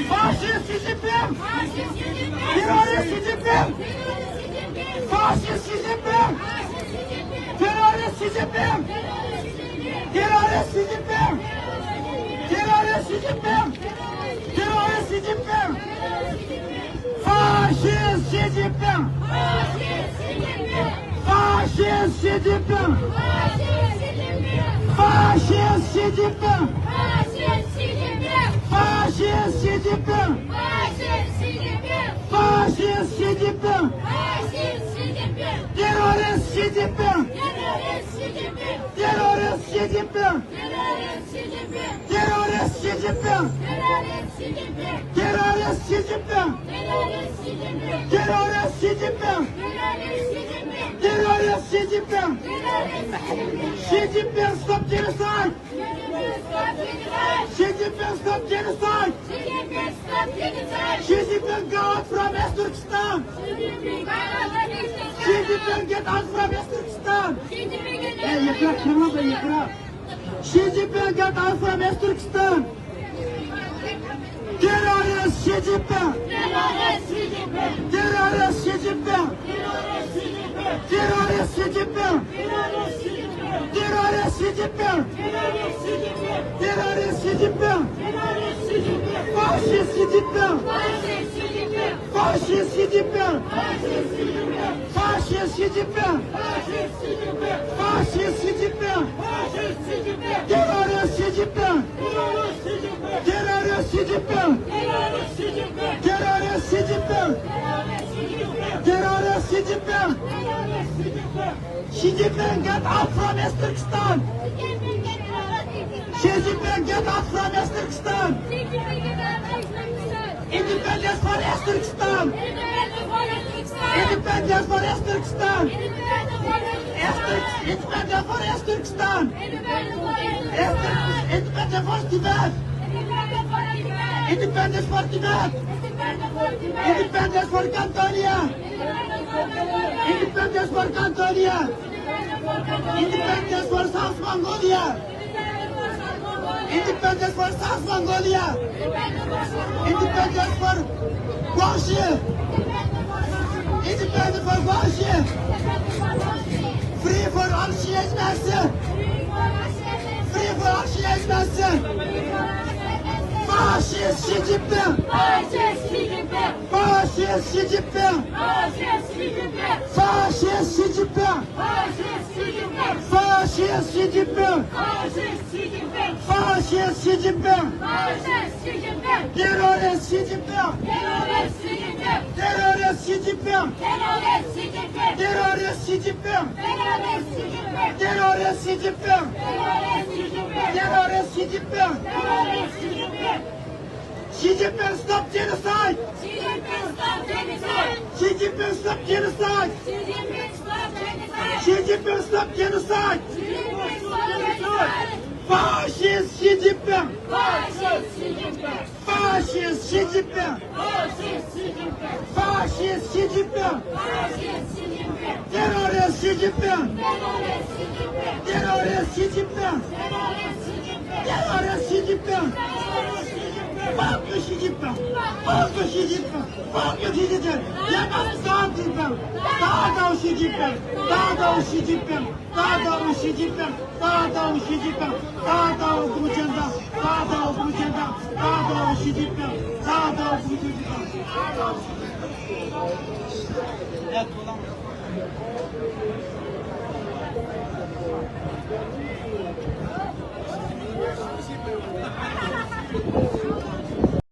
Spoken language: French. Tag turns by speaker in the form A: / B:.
A: Fascist Xi Jinping! Terörist Xi Jinping! Fascist Xi Jinping! Terörist Xi Jinping! Terörist Xi Jinping! Terörist Xi Jinping! Terörist Xi Jinping! Fascist Xi Jinping! Fascist Xi Jinping! Fascist Xi Jinping! Fascist Xi Jinping! Fascist Xi Jinping! Terörist Xi Jinping! Terörist Xi Jinping! Terörist Xi Jinping! Terörist Xi Jinping! Terörist Xi Jinping! Terörist Xi Jinping! Xi Jinping, stop genocide! Xi Jinping, stop genocide! Xi Jinping, go out from West Turkestan! Xi Jinping, get out from West Turkestan! Xi Jinping, get out from West Turkestan! Terörist Xi Jinping! Terörist Xi Jinping! Terörist Xi Jinping! Terörist Xi Jinping! Terörist Xi Jinping! Fascist Xi Jinping! Fascist Xi Jinping! Fascist Xi Jinping! Fascist Xi Jinping! Terörist Xi Jinping! Terörist Xi Jinping! Terörist Xi Jinping! Terörist Xi Jinping! Xi Jinping, get out from West Turkestan! Xi Jinping, get out from West Turkestan! Independence for West Turkestan! Independence for West Turkestan! Independence for West Turkestan! Independence for Tibet! Independence for Tibet! Independence for Cantonia! Independence for Cantonia! Independence for South Mongolia! Independence for South Mongolia! Independence for Guangxi! Independence for Guangxi! Free for all Chinese nation! Free for all Chinese nation! Fascist Xi Jinping! Fascist Xi Jinping! Fascist Xi Jinping! Fascist Xi Jinping! Fascist Xi Jinping! Fascist Xi Jinping! Terörist Xi Jinping! Terörist Xi Jinping! Terörist Xi Jinping! Terörist Xi Jinping! Terörist Xi Jinping! Xi Jinping, stop genocide! Xi Jinping, stop genocide! Xi Jinping, stop genocide! Fascist Xi Jinping! Fascist Xi Jinping! Fascist Xi Jinping! Terörist Xi Jinping! Terörist Xi Jinping! Terörist Xi Jinping! Fuck you, Xi Jinping! Fuck you, Xi Jinping! Fuck you, Xi Jinping! You must stop Jinping! Down Xi Jinping! Down Xi Jinping! Down Xi Jinping! Down Xi Jinping! Down Putin'da! Down Putin'da! Down Xi Jinping! Down Putin'da! Evet,